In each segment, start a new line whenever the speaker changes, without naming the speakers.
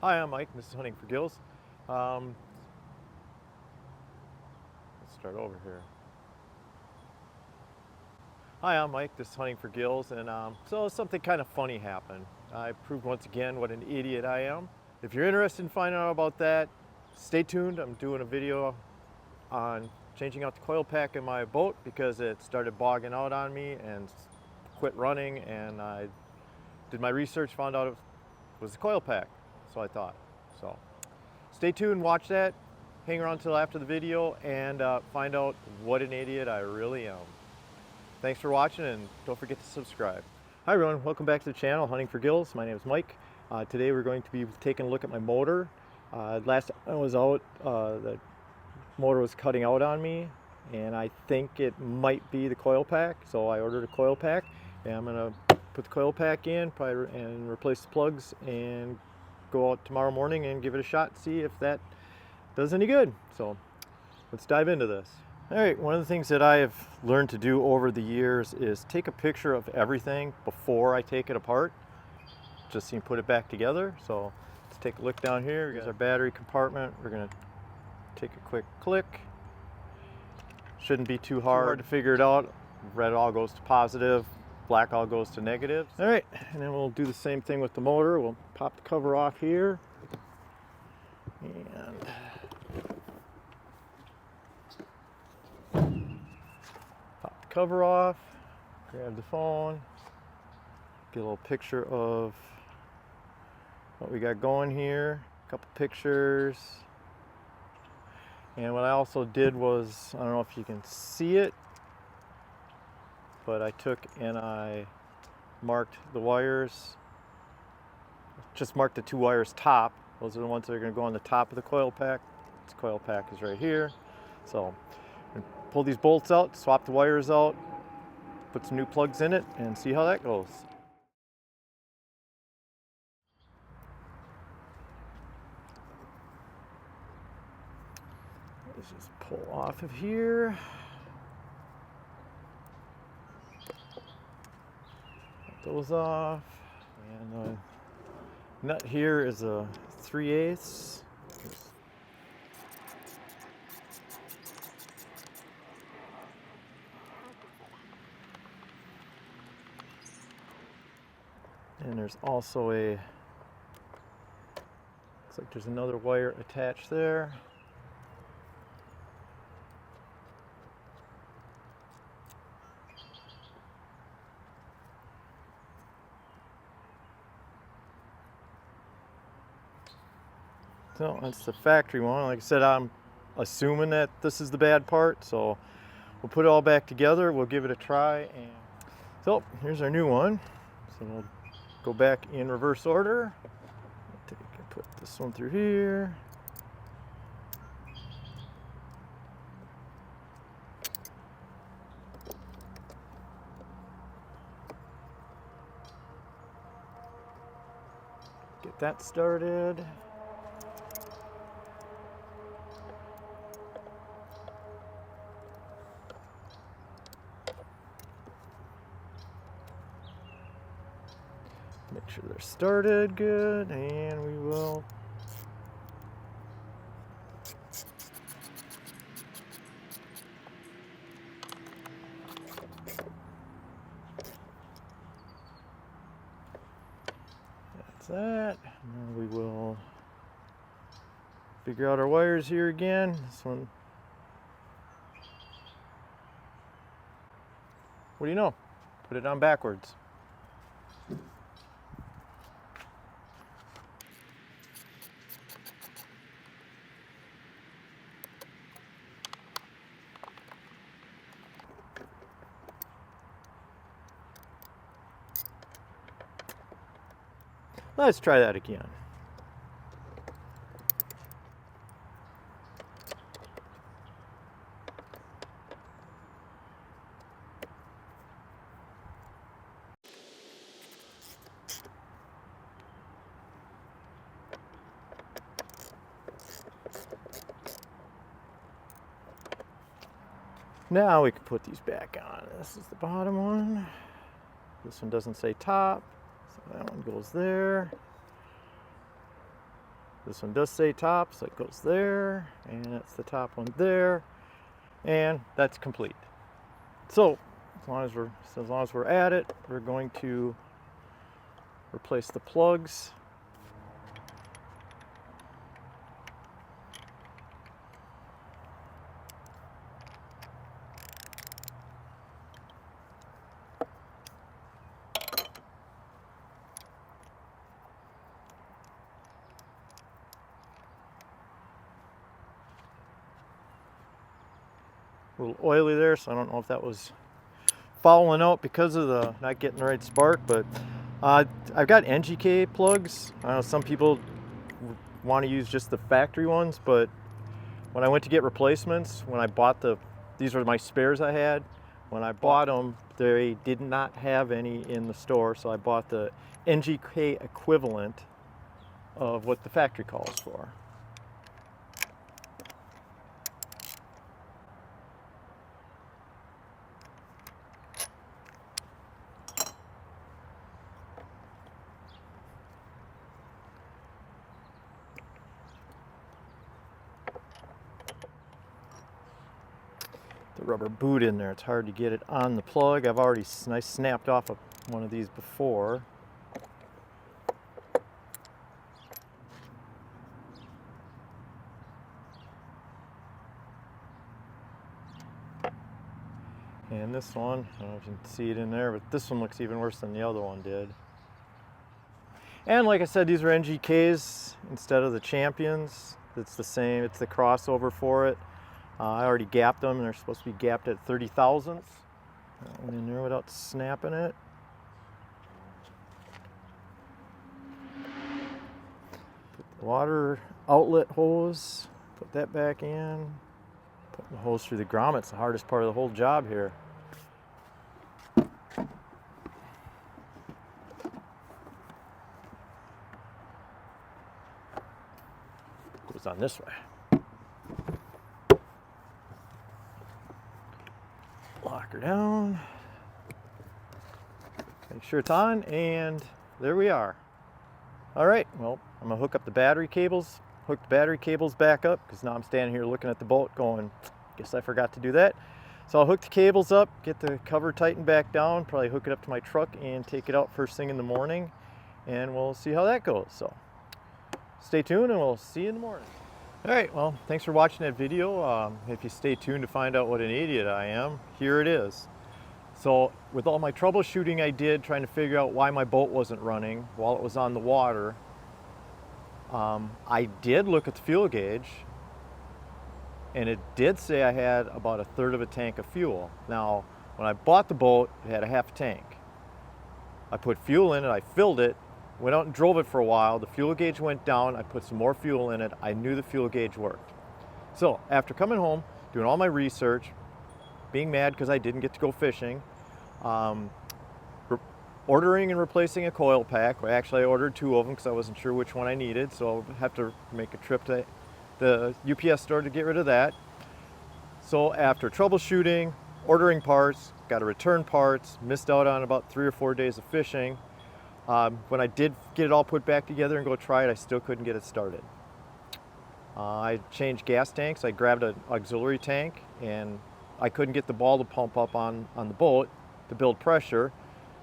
Hi, I'm Mike. This is Hunting for Gills. Let's start over here. Hi, I'm Mike. This is Hunting for Gills, and so something kind of funny happened. I proved once again what an idiot I am. If you're interested in finding out about that, stay tuned. I'm doing a video on changing out the coil pack in my boat because it started bogging out on me and quit running, and I did my research, found out it was the coil pack, so I thought. So stay tuned, watch that, hang around until after the video, and find out what an idiot I really am. Thanks for watching, and don't forget to subscribe. Hi everyone, welcome back to the channel, Hunting for Gills. My name is Mike. Today we're going to be taking a look at my motor. Last time I was out, the motor was cutting out on me, and I think it might be the coil pack, so I ordered a coil pack, and I'm going to put the coil pack in and replace the plugs and go out tomorrow morning and give it a shot, see if that does any good. So let's dive into this. All right, one of the things that I have learned to do over the years is take a picture of everything before I take it apart, just so you can put it back together. So let's take a look down here. Here's our battery compartment. We're going to take a quick click. Shouldn't be too hard to figure it out. Red all goes to positive, black all goes to negative. All right, and then we'll do the same thing with the motor. We'll pop the cover off here, and pop the cover off, grab the phone, get a little picture of what we got going here, a couple pictures. And what I also did was, I don't know if you can see it, but I took and I marked the wires, just marked the two wires top. Those are the ones that are going to go on the top of the coil pack. This coil pack is right here. So pull these bolts out, swap the wires out, put some new plugs in it, and see how that goes. Let's just pull off of here. Get those off. And the nut here is a 3/8. And there's also looks like there's another wire attached there. So that's the factory one. Like I said, I'm assuming that this is the bad part, so we'll put it all back together. We'll give it a try. And so here's our new one. So we'll go back in reverse order. Put this one through here. Get that started. Make sure they're started good, and we will that's that. Now we will figure out our wires here again. This one, what do you know? Put it on backwards. Let's try that again. Now we can put these back on. This is the bottom one. This one doesn't say top, so that one goes there. This one does say top, so it goes there, and that's the top one there, and that's complete. So as long as we're at it, we're going to replace the plugs. A little oily there, so I don't know if that was fouling out because of the not getting the right spark, but I've got NGK plugs. I know some people want to use just the factory ones, but when I went to get replacements, when I bought these were my spares I had. When I bought them, they did not have any in the store, so I bought the NGK equivalent of what the factory calls for. The rubber boot in there, it's hard to get it on the plug. I snapped off one of these before. And this one, I don't know if you can see it in there, but this one looks even worse than the other one did. And like I said, these are NGKs instead of the Champions. It's the same, it's the crossover for it. I already gapped them, and they're supposed to be gapped at 30 thousandths. That one in there without snapping it. Put the water outlet hose, put that back in. Putting the hose through the grommets, the hardest part of the whole job here. Goes on this way. Lock her down, make sure it's on, and there we are. All right, well, I'm gonna hook up the battery cables, hook the battery cables back up, because now I'm standing here looking at the boat going, guess I forgot to do that. So I'll hook the cables up, get the cover tightened back down, probably hook it up to my truck and take it out first thing in the morning, and we'll see how that goes. So stay tuned and we'll see you in the morning. All right, well, thanks for watching that video. If you stay tuned to find out what an idiot I am, here it is. So with all my troubleshooting I did, trying to figure out why my boat wasn't running while it was on the water, I did look at the fuel gauge, and it did say I had about 1/3 of a tank of fuel. Now, when I bought the boat, it had a half tank. I put fuel in it, I filled it, went out and drove it for a while. The fuel gauge went down. I put some more fuel in it. I knew the fuel gauge worked. So after coming home, doing all my research, being mad because I didn't get to go fishing, ordering and replacing a coil pack. Well, actually, I ordered 2 of them because I wasn't sure which one I needed. So I'll have to make a trip to the UPS store to get rid of that. So after troubleshooting, ordering parts, got to return parts, missed out on about 3 or 4 days of fishing. When I did get it all put back together and go try it, I still couldn't get it started. I changed gas tanks. I grabbed an auxiliary tank, and I couldn't get the ball to pump up on the boat to build pressure.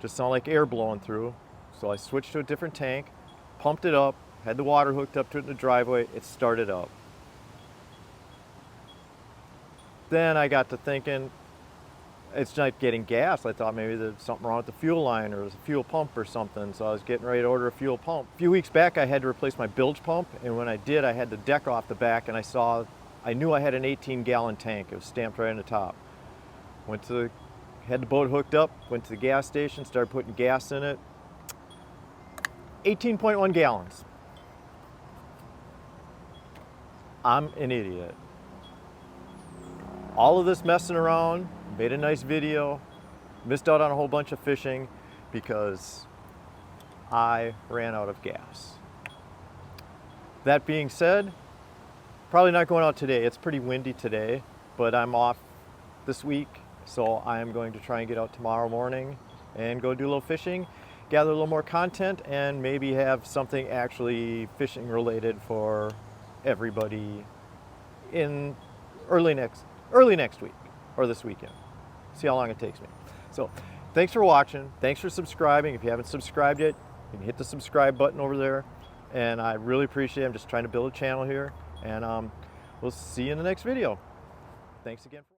Just sounded like air blowing through. So I switched to a different tank, pumped it up, had the water hooked up to it in the driveway. It started up. Then I got to thinking, it's not getting gas. I thought maybe there's something wrong with the fuel line, or it was a fuel pump or something. So I was getting ready to order a fuel pump. A few weeks back, I had to replace my bilge pump, and when I did, I had the deck off the back, and I knew I had an 18-gallon tank. It was stamped right on the top. Had the boat hooked up, went to the gas station, started putting gas in it. 18.1 gallons. I'm an idiot. All of this messing around, made a nice video, missed out on a whole bunch of fishing because I ran out of gas. That being said, probably not going out today. It's pretty windy today, but I'm off this week, so I am going to try and get out tomorrow morning and go do a little fishing. gather a little more content and maybe have something actually fishing related for everybody in early next week or this weekend. See how long it takes me. So thanks for watching. Thanks for subscribing. If you haven't subscribed yet, you can hit the subscribe button over there. And I really appreciate it. I'm just trying to build a channel here. And we'll see you in the next video. Thanks again.